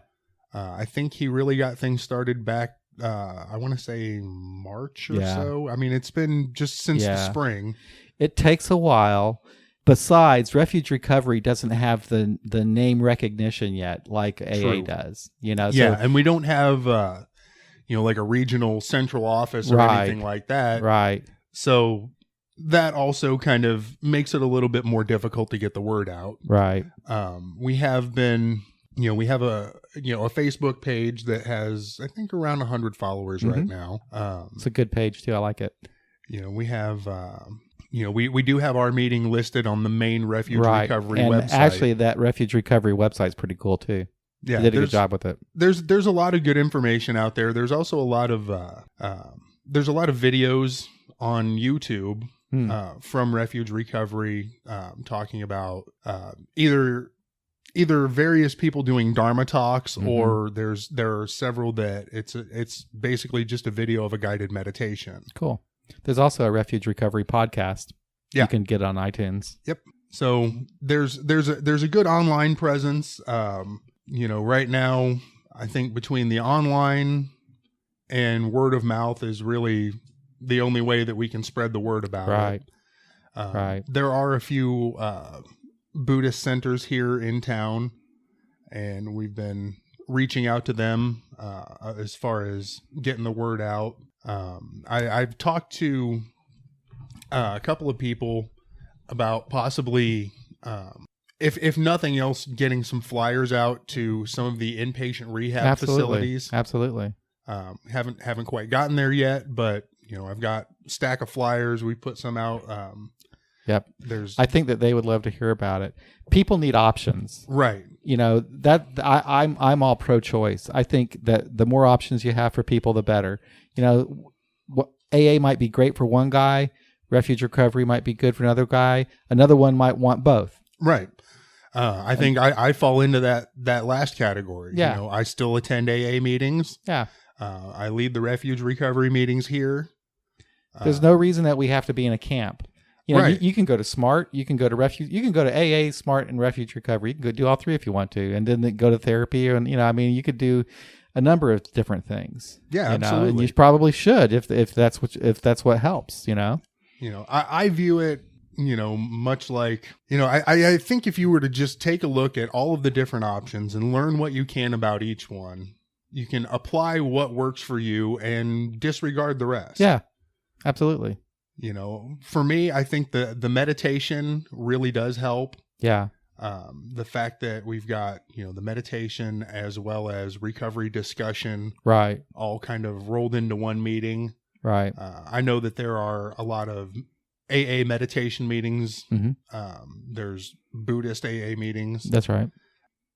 I think he really got things started back, I want to say March or so. I mean, it's been just since the spring. It takes a while. Besides, Refuge Recovery doesn't have the name recognition yet like AA True. does. You know, Yeah, so, and we don't have like a regional central office or Right. anything like that. right, So that also kind of makes it a little bit more difficult to get the word out. right. We have been, we have a Facebook page that has, I think, around 100 followers right now. It's a good page too. I like it. We have, we do have our meeting listed on the main Refuge Right. Recovery And website. actually, that Refuge Recovery website is pretty cool too. Yeah, You did a good job with it. There's a lot of good information out there. There's also a lot of videos on YouTube from Refuge Recovery talking about either various people doing Dharma talks, or there are several that it's basically just a video of a guided meditation. Cool. There's also a Refuge Recovery podcast. Yeah. You can get on iTunes. Yep. So there's a good online presence. Right now, I think between the online and word of mouth is really the only way that we can spread the word about Right. it. Right. There are a few Buddhist centers here in town, and we've been reaching out to them as far as getting the word out. I've talked to a couple of people about possibly, if nothing else, getting some flyers out to some of the inpatient rehab facilities. Absolutely. Haven't quite gotten there yet, but I've got a stack of flyers. We put some out. Yep. There's I think that they would love to hear about it. People need options. right. I'm all pro-choice. I think that the more options you have for people, the better. AA might be great for one guy. Refuge Recovery might be good for another guy. Another one might want both. Right. I think I fall into that last category. Yeah. I still attend AA meetings. Yeah. I lead the Refuge Recovery meetings here. There's no reason that we have to be in a camp. Right. You can go to SMART, you can go to Refuge, you can go to AA, SMART, and Refuge Recovery. You can go do all three if you want to, and then go to therapy, and you could do a number of different things. Yeah, and absolutely. you probably should if that's what helps. I view it, much like, I think if you were to just take a look at all of the different options and learn what you can about each one, you can apply what works for you and disregard the rest. Yeah, absolutely. For me, I think the meditation really does help. Yeah. The fact that we've got, the meditation as well as recovery discussion, Right. all kind of rolled into one meeting. Right. I know that there are a lot of AA meditation meetings. Mhm. There's Buddhist AA meetings. That's right.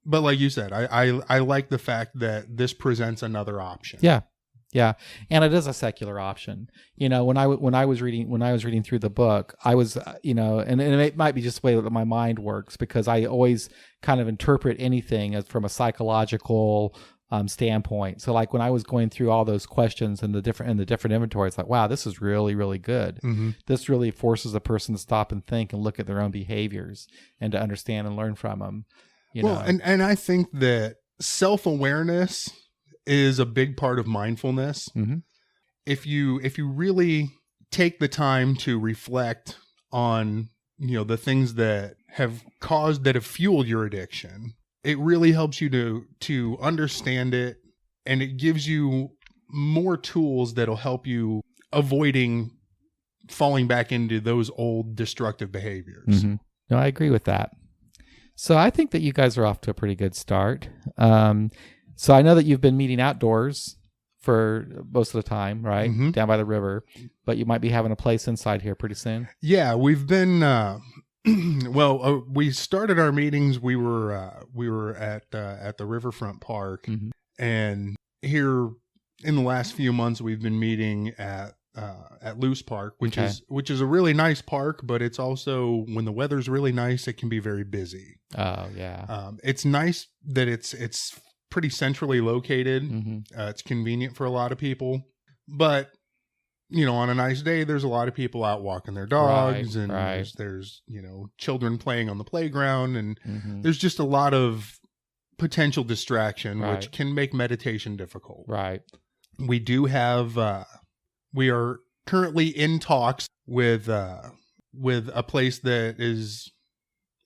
But like you said, I like the fact that this presents another option. Yeah. Yeah. And it is a secular option. When I was reading through the book, I was, and it might be just the way that my mind works, because I always kind of interpret anything as from a psychological standpoint. So like when I was going through all those questions and the different inventory, it's like, wow, this is really, really good. Mm-hmm. This really forces a person to stop and think and look at their own behaviors and to understand and learn from them. And I think that self-awareness is a big part of mindfulness. Mm-hmm. If you really take the time to reflect on, the things that have fueled your addiction, it really helps you to understand it, and it gives you more tools that'll help you avoiding falling back into those old destructive behaviors. Mm-hmm. No, I agree with that. So I think that you guys are off to a pretty good start. So I know that you've been meeting outdoors for most of the time, right? Mm-hmm. Down by the river, but you might be having a place inside here pretty soon. Yeah, we've been, we started our meetings. We were at the Riverfront Park, Mm-hmm. and here in the last few months, we've been meeting at Loose Park, which is a really nice park, but it's also, when the weather's really nice, it can be very busy. Oh yeah. It's nice that it's pretty centrally located. Mm-hmm. It's convenient for a lot of people, but on a nice day, there's a lot of people out walking their dogs, and there's children playing on the playground, and Mm-hmm. there's just a lot of potential distraction, Right. which can make meditation difficult. Right. We do have, we are currently in talks with a place that is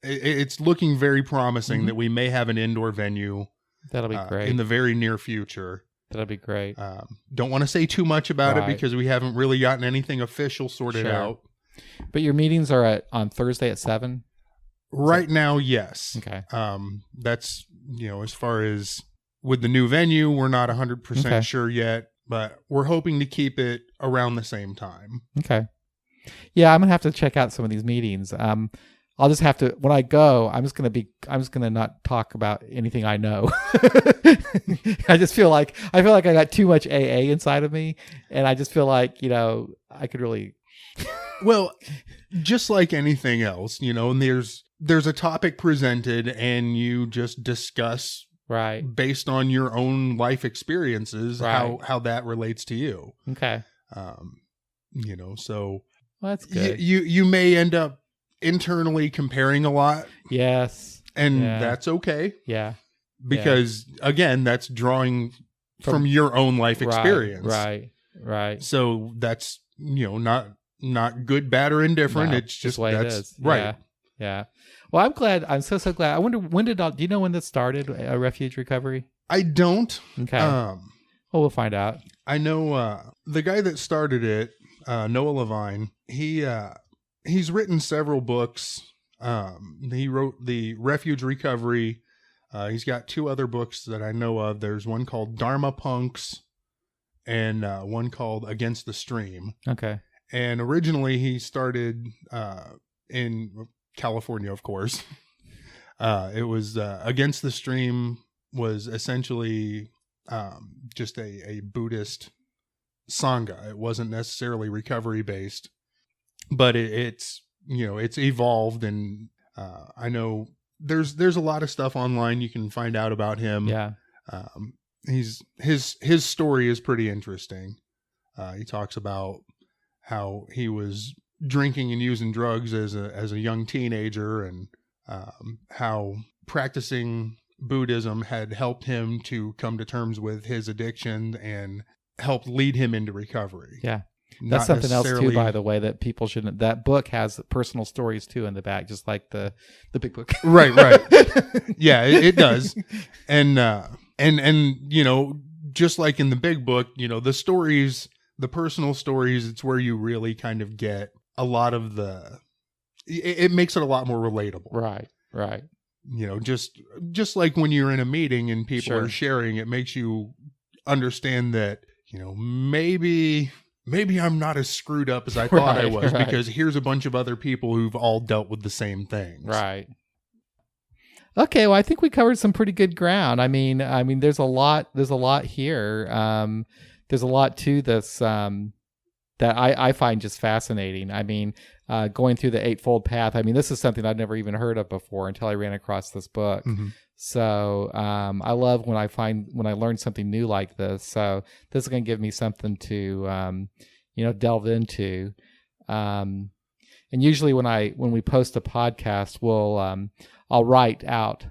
it's looking very promising that we may have an indoor venue. That'll be great in the very near future. That'll be great. Don't want to say too much about it because we haven't really gotten anything official sorted out. But your meetings are on Thursday at 7? Right now, yes. Okay. That's, as far as with the new venue, we're not 100% sure yet, but we're hoping to keep it around the same time. Okay. Yeah, I'm going to have to check out some of these meetings. I'll just have to, when I go, I'm just going to not talk about anything I know. I feel like I got too much AA inside of me. And I just feel like, I could really. Well, just like anything else, and there's a topic presented and you just discuss based on your own life experiences, how that relates to you. Okay. So well, that's good. You may end up internally comparing a lot. Yes. And that's okay. Yeah. Because again, that's drawing from your own life experience. Right. So that's, not good, bad, or indifferent. No, It's just the way it is. Right. Yeah. Well, I'm glad. I'm so glad. I wonder do you know when this started, Refuge Recovery? I don't. Okay. Well, we'll find out. I know the guy that started it, Noah Levine, he's written several books. He wrote the Refuge Recovery. He's got 2 other books that I know of. There's one called Dharma Punks and one called Against the Stream. Okay. And originally he started in California, of course. It was Against the Stream was essentially just a Buddhist Sangha. It wasn't necessarily recovery based, but it's evolved, and I know there's a lot of stuff online you can find out about him. Yeah. His story is pretty interesting. He talks about how he was drinking and using drugs as a young teenager, and how practicing Buddhism had helped him to come to terms with his addiction and helped lead him into recovery. Yeah. That's something else too, by the way, that people shouldn't. That book has personal stories too in the back, just like the big book. Right. Yeah, it does. And just like in the big book, the stories, the personal stories, it's where you really kind of get a lot of it makes it a lot more relatable. Right. Just like when you're in a meeting and people are sharing, it makes you understand that, maybe I'm not as screwed up as I thought I was, because here's a bunch of other people who've all dealt with the same things. Right. Okay, well, I think we covered some pretty good ground. I mean, there's a lot here. There's a lot to this that I find just fascinating. I mean, going through the Eightfold Path. I mean, this is something I'd never even heard of before until I ran across this book. Mm-hmm. So I love when I learn something new like this. So this is going to give me something to delve into. And usually when we post a podcast, I'll write out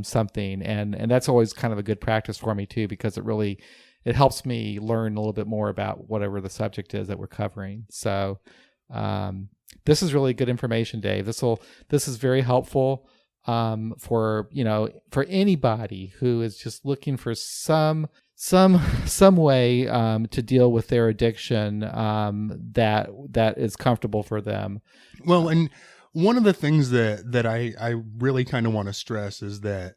something, and that's always kind of a good practice for me too, because it helps me learn a little bit more about whatever the subject is that we're covering. So this is really good information, Dave. This is very helpful for anybody who is just looking for some way to deal with their addiction that is comfortable for them. Well, and one of the things that I really kind of want to stress is that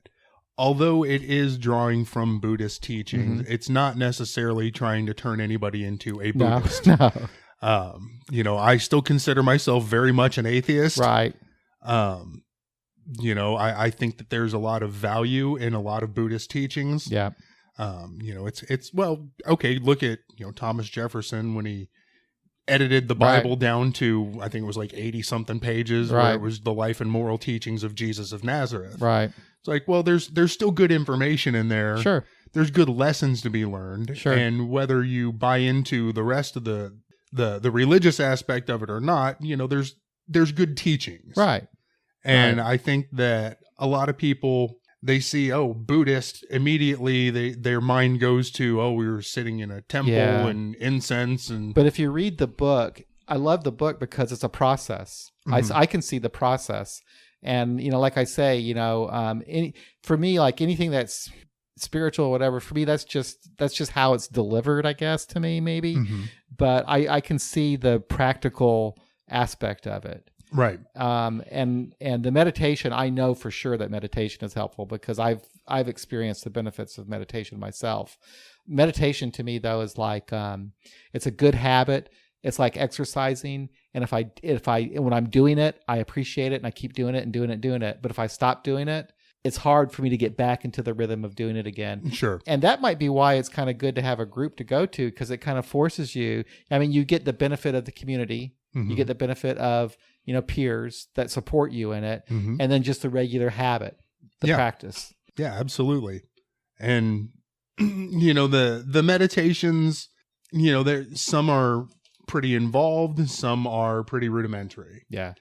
although it is drawing from Buddhist teachings, mm-hmm. it's not necessarily trying to turn anybody into a Buddhist. No. I still consider myself very much an atheist. Right. I think that there's a lot of value in a lot of Buddhist teachings. Yeah. Look at, Thomas Jefferson when he edited the Bible down to, I think it was like 80 something pages, where it was the life and moral teachings of Jesus of Nazareth. Right. It's like, well, there's still good information in there. Sure. There's good lessons to be learned. Sure. And whether you buy into the rest of the religious aspect of it or not, there's good teachings. Right. And I think that a lot of people, they see, Buddhist, immediately their mind goes to, we were sitting in a temple and incense. But if you read the book, I love the book because it's a process. Mm-hmm. I can see the process. And, like I say, for me, like anything that's spiritual or whatever, for me, that's just how it's delivered, I guess, to me, maybe. Mm-hmm. But I can see the practical aspect of it. Right. And the meditation, I know for sure that meditation is helpful because I've experienced the benefits of meditation myself. Meditation to me, though, is like, it's a good habit. It's like exercising. And when I'm doing it, I appreciate it and I keep doing it and doing it. But if I stop doing it, it's hard for me to get back into the rhythm of doing it again. Sure. And that might be why it's kind of good to have a group to go to, because it kind of forces you. I mean, you get the benefit of the community. Mm-hmm. You get the benefit of, peers that support you in it. Mm-hmm. And then just the regular habit, the practice. Yeah, absolutely. And, the meditations, some are pretty involved. Some are pretty rudimentary. Yeah.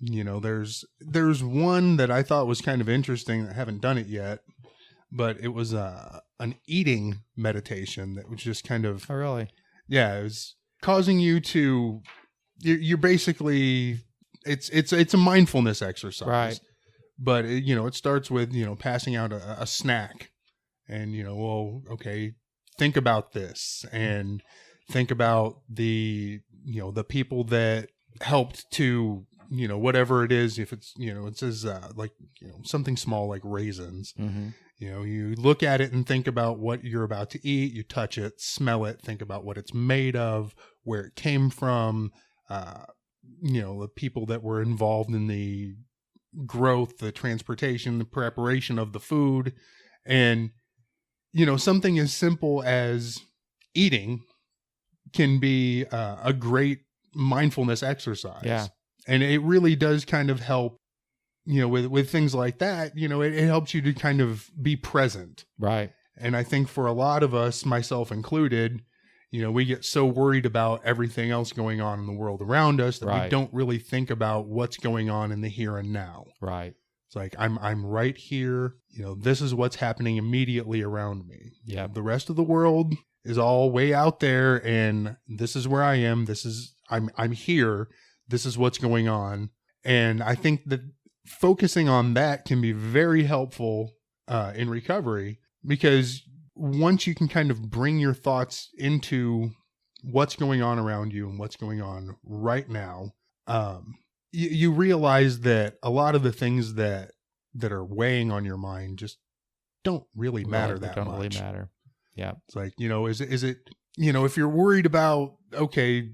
There's one that I thought was kind of interesting. I haven't done it yet, but it was an eating meditation that was just kind of. Oh, really? Yeah, it was causing you to. You're basically it's a mindfulness exercise, right? But it starts with passing out a snack, and okay, think about this, and think about the people that helped to whatever it is. If it's it says something small like raisins. Mm-hmm. You look at it and think about what you're about to eat. You touch it, smell it, think about what it's made of, where it came from. The people that were involved in the growth, the transportation, the preparation of the food, and something as simple as eating can be a great mindfulness exercise. Yeah. And it really does kind of help, with things like that, it helps you to kind of be present. Right. And I think for a lot of us, myself included, we get so worried about everything else going on in the world around us that right. we don't really think about what's going on in the here and now. Right. It's like, I'm right here. This is what's happening immediately around me. Yeah. The rest of the world is all way out there, and this is where I am. I'm here. This is what's going on. And I think that focusing on that can be very helpful in recovery, because once you can kind of bring your thoughts into what's going on around you and what's going on right now, you realize that a lot of the things that are weighing on your mind just don't really matter that much. Don't really matter. Yeah. It's like, is it, if you're worried about, okay,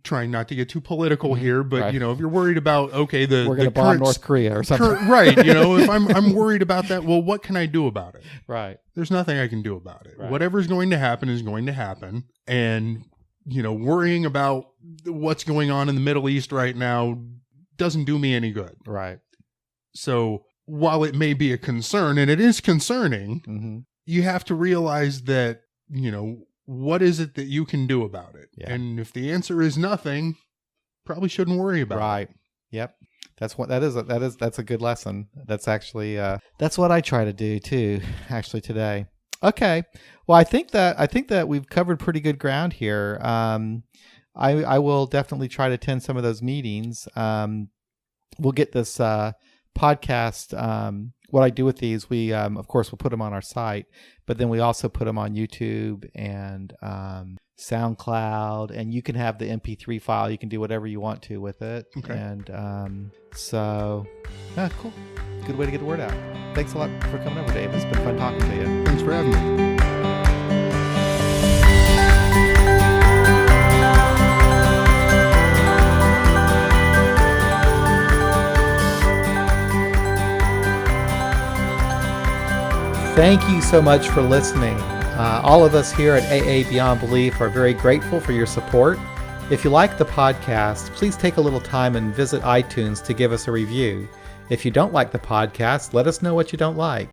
trying not to get too political here, but right. if you're worried about, okay, we're going to bomb North Korea or something. Right. If I'm worried about that, well, what can I do about it? Right. There's nothing I can do about it. Right. Whatever's going to happen is going to happen. And, worrying about what's going on in the Middle East right now doesn't do me any good. Right. So while it may be a concern, and it is concerning, mm-hmm. you have to realize that, what is it that you can do about it? Yeah. And if the answer is nothing, probably shouldn't worry about it. Right. Yep. That's a good lesson. That's actually, that's what I try to do too, actually today. Okay. Well, I think that we've covered pretty good ground here. I will definitely try to attend some of those meetings. We'll get this, podcast, what I do with these, we, of course, we'll put them on our site, but then we also put them on YouTube and SoundCloud, and you can have the MP3 file. You can do whatever you want to with it. Okay. And cool. Good way to get the word out. Thanks a lot for coming over, Dave. It's been fun talking to you. Thanks for having me. Thank you so much for listening. All of us here at AA Beyond Belief are very grateful for your support. If you like the podcast, please take a little time and visit iTunes to give us a review. If you don't like the podcast, let us know what you don't like.